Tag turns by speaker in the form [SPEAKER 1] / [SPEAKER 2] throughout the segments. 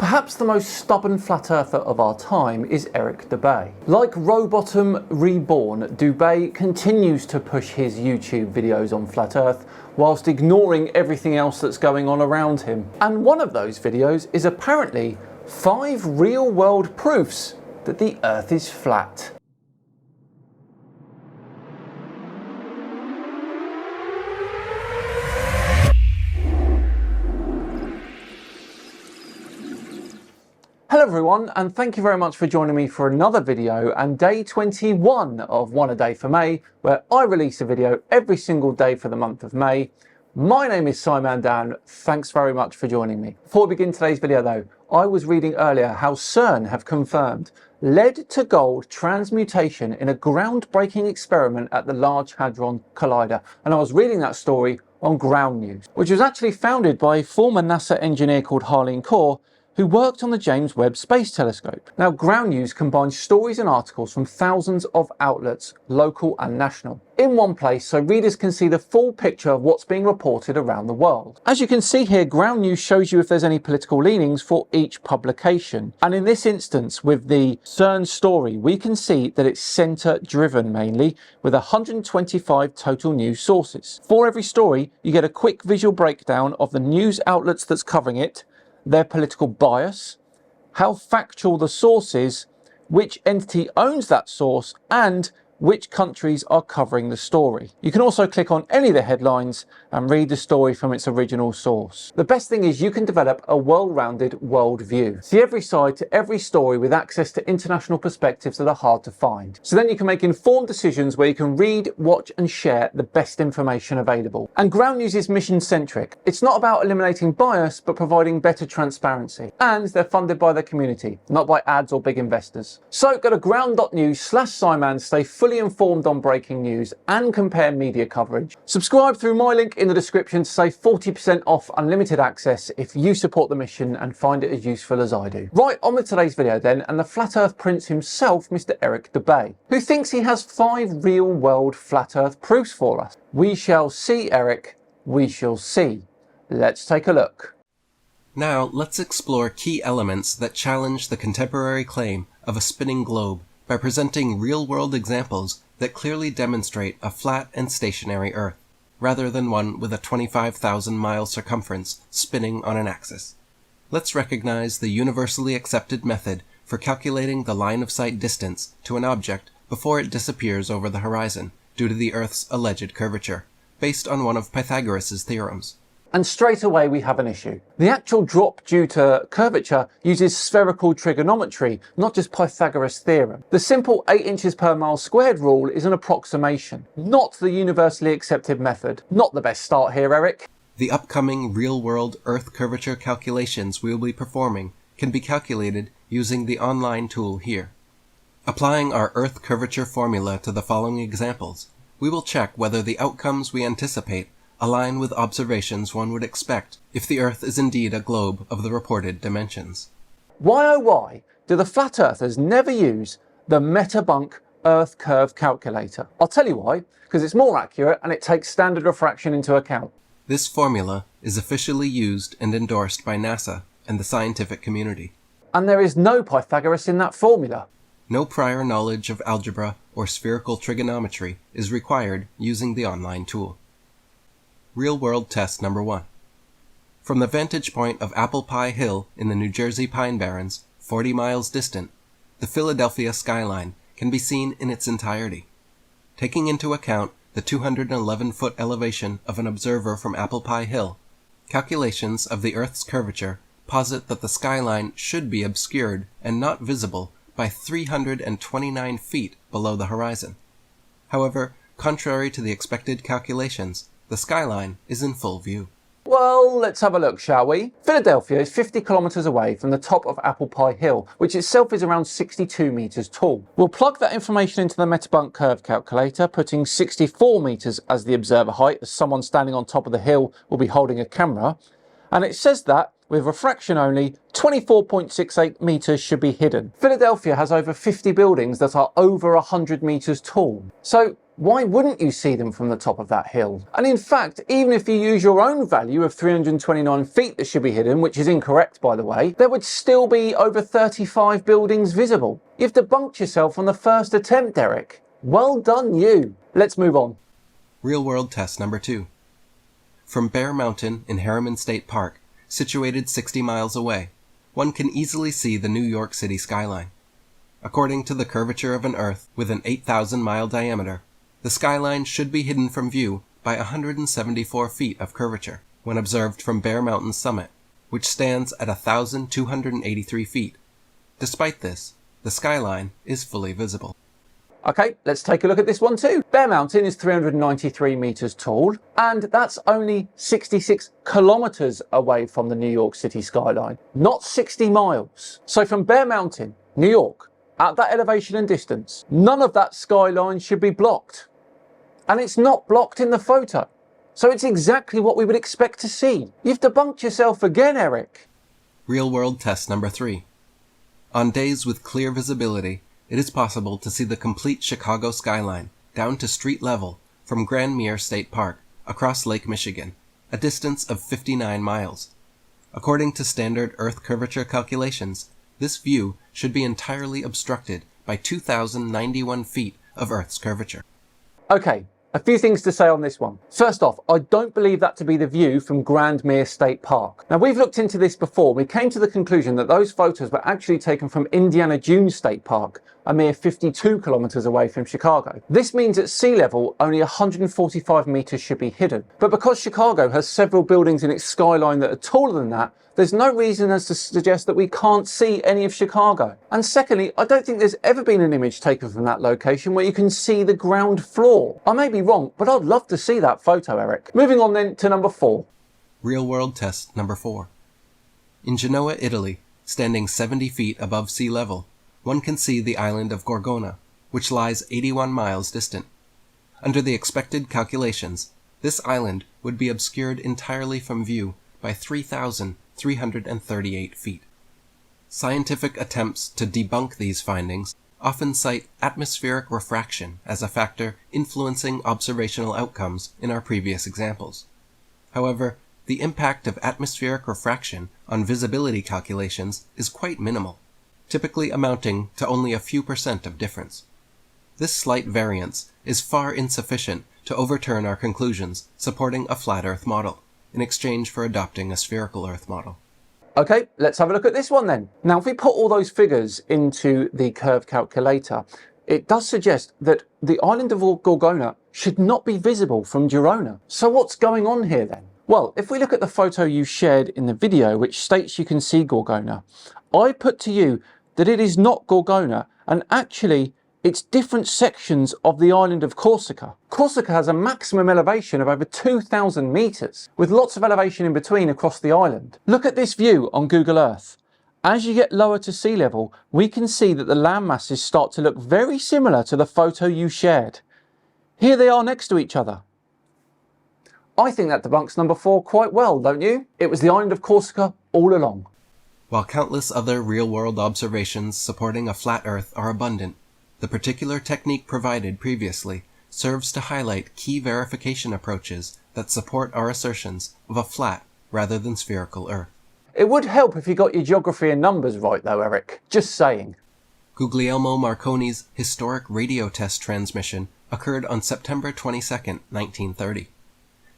[SPEAKER 1] Perhaps the most stubborn flat earther of our time is Eric Dubay. Like Rowbottom Reborn, Dubay continues to push his YouTube videos on flat earth whilst ignoring everything else that's going on around him. And one of those videos is apparently 5 real world proofs that the earth is flat. Hello everyone, and thank you very much for joining me for another video and day 21 of One a Day for May, where I release a video every single day for the month of May. My name is Simon Dan. Thanks very much for joining me. Before we begin today's video though, I was reading earlier how CERN have confirmed lead to gold transmutation in a groundbreaking experiment at the Large Hadron Collider, and I was reading that story on Ground News, which was actually founded by a former NASA engineer called Harleen Kaur, who worked on the James Webb Space Telescope. Now, Ground News combines stories and articles from thousands of outlets, local and national, in one place so readers can see the full picture of what's being reported around the world. As you can see here, Ground News shows you if there's any political leanings for each publication. And in this instance, with the CERN story, we can see that it's centre-driven mainly, with 125 total news sources. For every story, you get a quick visual breakdown of the news outlets that's covering it, their political bias, how factual the source is, which entity owns that source, and which countries are covering the story. You can also click on any of the headlines and read the story from its original source. The best thing is you can develop a well-rounded worldview. See every side to every story with access to international perspectives that are hard to find. So then you can make informed decisions where you can read, watch and share the best information available. And Ground News is mission-centric. It's not about eliminating bias, but providing better transparency. And they're funded by the community, not by ads or big investors. So go to ground.news/Simon, stay fully informed on breaking news and compare media coverage. Subscribe through my link in the description to save 40% off unlimited access if you support the mission and find it as useful as I do. Right, on with today's video then, and the flat earth prince himself, Mr. Eric Dubay, who thinks he has 5 real world flat earth proofs for us. We shall see, Eric, we shall see. Let's take a look.
[SPEAKER 2] Now let's explore key elements that challenge the contemporary claim of a spinning globe by presenting real-world examples that clearly demonstrate a flat and stationary Earth, rather than one with a 25,000-mile circumference spinning on an axis. Let's recognize the universally accepted method for calculating the line-of-sight distance to an object before it disappears over the horizon due to the Earth's alleged curvature, based on one of Pythagoras' theorems.
[SPEAKER 1] And straight away we have an issue. The actual drop due to curvature uses spherical trigonometry, not just Pythagoras' theorem. The simple 8 inches per mile squared rule is an approximation, not the universally accepted method. Not the best start here, Eric.
[SPEAKER 2] The upcoming real-world Earth curvature calculations we will be performing can be calculated using the online tool here. Applying our Earth curvature formula to the following examples, we will check whether the outcomes we anticipate align with observations one would expect if the Earth is indeed a globe of the reported dimensions.
[SPEAKER 1] Why oh why do the flat earthers never use the Debunk Earth curve calculator? I'll tell you why, because it's more accurate and it takes standard refraction into account.
[SPEAKER 2] This formula is officially used and endorsed by NASA and the scientific community.
[SPEAKER 1] And there is no Pythagoras in that formula.
[SPEAKER 2] No prior knowledge of algebra or spherical trigonometry is required using the online tool. Real-world test number 1. From the vantage point of Apple Pie Hill in the New Jersey Pine Barrens, 40 miles distant, the Philadelphia skyline can be seen in its entirety. Taking into account the 211-foot elevation of an observer from Apple Pie Hill, calculations of the Earth's curvature posit that the skyline should be obscured and not visible by 329 feet below the horizon. However, contrary to the expected calculations, the skyline is in full view.
[SPEAKER 1] Well, let's have a look, shall we? Philadelphia is 50 kilometres away from the top of Apple Pie Hill, which itself is around 62 metres tall. We'll plug that information into the Debunk curve calculator, putting 64 metres as the observer height, as someone standing on top of the hill will be holding a camera. And it says that, with refraction only, 24.68 metres should be hidden. Philadelphia has over 50 buildings that are over 100 metres tall. So, Why wouldn't you see them from the top of that hill? And in fact, even if you use your own value of 329 feet that should be hidden, which is incorrect by the way, there would still be over 35 buildings visible. You've debunked yourself on the first attempt, Eric. Well done you. Let's move on.
[SPEAKER 2] Real-world test number 2. From Bear Mountain in Harriman State Park, situated 60 miles away, one can easily see the New York City skyline. According to the curvature of an Earth with an 8,000-mile diameter, the skyline should be hidden from view by 174 feet of curvature when observed from Bear Mountain's summit, which stands at 1,283 feet. Despite this, the skyline is fully visible.
[SPEAKER 1] Okay, let's take a look at this one too. Bear Mountain is 393 meters tall, and that's only 66 kilometers away from the New York City skyline, not 60 miles. So from Bear Mountain, New York, at that elevation and distance, none of that skyline should be blocked. And it's not blocked in the photo. So it's exactly what we would expect to see. You've debunked yourself again, Eric.
[SPEAKER 2] Real-world test number 3. On days with clear visibility, it is possible to see the complete Chicago skyline down to street level from Grand Mere State Park across Lake Michigan, a distance of 59 miles. According to standard Earth curvature calculations, this view should be entirely obstructed by 2,091 feet of Earth's curvature.
[SPEAKER 1] Okay, a few things to say on this one. First off, I don't believe that to be the view from Grand Mere State Park. Now, we've looked into this before. We came to the conclusion that those photos were actually taken from Indiana Dunes State Park, a mere 52 kilometers away from Chicago. This means at sea level, only 145 meters should be hidden. But because Chicago has several buildings in its skyline that are taller than that, there's no reason as to suggest that we can't see any of Chicago. And secondly, I don't think there's ever been an image taken from that location where you can see the ground floor. I may be wrong, but I'd love to see that photo, Eric. Moving on then to number 4.
[SPEAKER 2] Real-world test number 4. In Genoa, Italy, standing 70 feet above sea level, one can see the island of Gorgona, which lies 81 miles distant. Under the expected calculations, this island would be obscured entirely from view by 3,338 feet. Scientific attempts to debunk these findings often cite atmospheric refraction as a factor influencing observational outcomes in our previous examples. However, the impact of atmospheric refraction on visibility calculations is quite minimal, typically amounting to only a few % of difference. This slight variance is far insufficient to overturn our conclusions supporting a flat Earth model, in exchange for adopting a spherical Earth model.
[SPEAKER 1] Okay, let's have a look at this one then. Now, if we put all those figures into the curve calculator, it does suggest that the island of Gorgona should not be visible from Girona. So what's going on here then? Well, if we look at the photo you shared in the video, which states you can see Gorgona, I put to you that it is not Gorgona, and actually it's different sections of the island of Corsica. Corsica has a maximum elevation of over 2,000 meters, with lots of elevation in between across the island. Look at this view on Google Earth. As you get lower to sea level, we can see that the land masses start to look very similar to the photo you shared. Here they are next to each other. I think that debunks number 4 quite well, don't you? It was the island of Corsica all along.
[SPEAKER 2] While countless other real-world observations supporting a flat Earth are abundant, the particular technique provided previously serves to highlight key verification approaches that support our assertions of a flat rather than spherical Earth.
[SPEAKER 1] It would help if you got your geography and numbers right though, Eric. Just saying.
[SPEAKER 2] Guglielmo Marconi's historic radio test transmission occurred on September 22, 1930.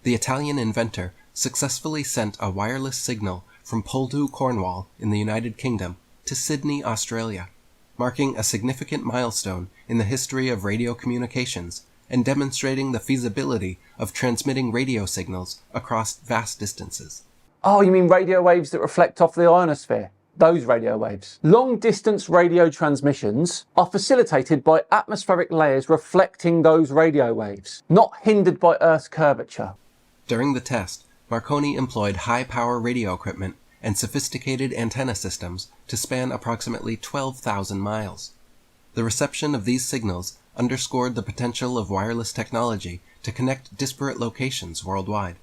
[SPEAKER 2] The Italian inventor successfully sent a wireless signal from Poldhu, Cornwall, in the United Kingdom, to Sydney, Australia, marking a significant milestone in the history of radio communications and demonstrating the feasibility of transmitting radio signals across vast distances.
[SPEAKER 1] Oh, you mean radio waves that reflect off the ionosphere? Those radio waves. Long-distance radio transmissions are facilitated by atmospheric layers reflecting those radio waves, not hindered by Earth's curvature.
[SPEAKER 2] During the test, Marconi employed high-power radio equipment and sophisticated antenna systems to span approximately 12,000 miles. The reception of these signals underscored the potential of wireless technology to connect disparate locations worldwide.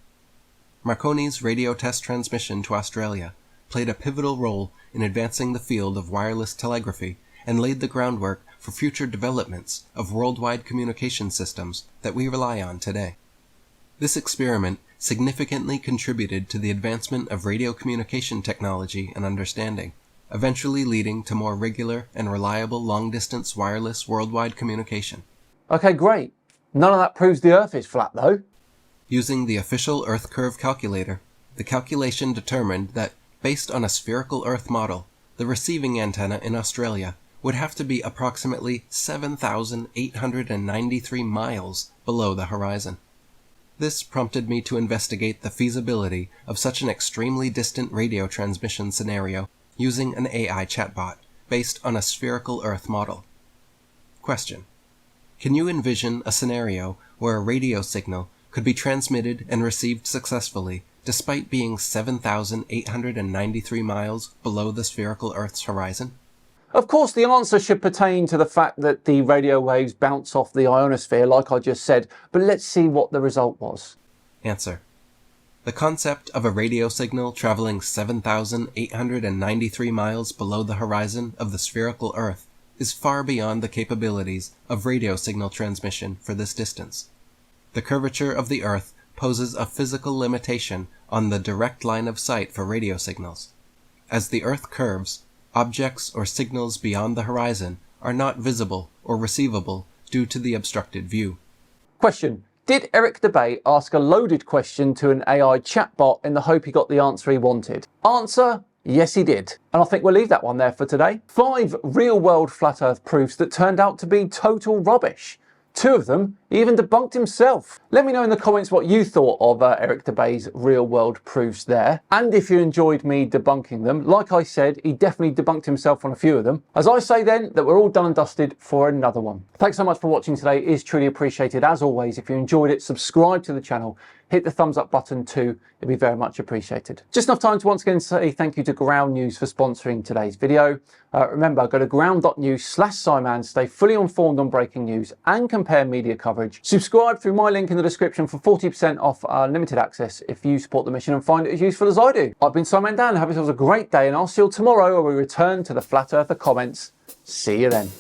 [SPEAKER 2] Marconi's radio test transmission to Australia played a pivotal role in advancing the field of wireless telegraphy and laid the groundwork for future developments of worldwide communication systems that we rely on today. This experiment significantly contributed to the advancement of radio communication technology and understanding, eventually leading to more regular and reliable long-distance wireless worldwide communication.
[SPEAKER 1] Okay, great. None of that proves the Earth is flat, though.
[SPEAKER 2] Using the official Earth curve calculator, the calculation determined that, based on a spherical Earth model, the receiving antenna in Australia would have to be approximately 7,893 miles below the horizon. This prompted me to investigate the feasibility of such an extremely distant radio transmission scenario using an AI chatbot based on a spherical Earth model. Question: can you envision a scenario where a radio signal could be transmitted and received successfully despite being 7,893 miles below the spherical Earth's horizon?
[SPEAKER 1] Of course, the answer should pertain to the fact that the radio waves bounce off the ionosphere, like I just said, but let's see what the result was.
[SPEAKER 2] Answer: the concept of a radio signal traveling 7,893 miles below the horizon of the spherical Earth is far beyond the capabilities of radio signal transmission for this distance. The curvature of the Earth poses a physical limitation on the direct line of sight for radio signals. As the Earth curves, objects or signals beyond the horizon are not visible or receivable due to the obstructed view.
[SPEAKER 1] Question: did Eric Dubay ask a loaded question to an AI chatbot in the hope he got the answer he wanted? Answer: yes, he did. And I think we'll leave that one there for today. 5 real-world flat Earth proofs that turned out to be total rubbish. 2 of them he even debunked himself. Let me know in the comments what you thought of Eric Dubay's real-world proofs there. And if you enjoyed me debunking them, like I said, he definitely debunked himself on a few of them. As I say then, that we're all done and dusted for another one. Thanks so much for watching today. It is truly appreciated. As always, if you enjoyed it, subscribe to the channel. Hit the thumbs up button too. It'd be very much appreciated. Just enough time to once again say thank you to Ground News for sponsoring today's video. Remember, go to ground.news/Simon, stay fully informed on breaking news and compare media coverage. Subscribe through my link in the description for 40% off unlimited access if you support the mission and find it as useful as I do. I've been Simon Dan. Have yourselves a great day, and I'll see you tomorrow where we return to the Flat Earther comments. See you then.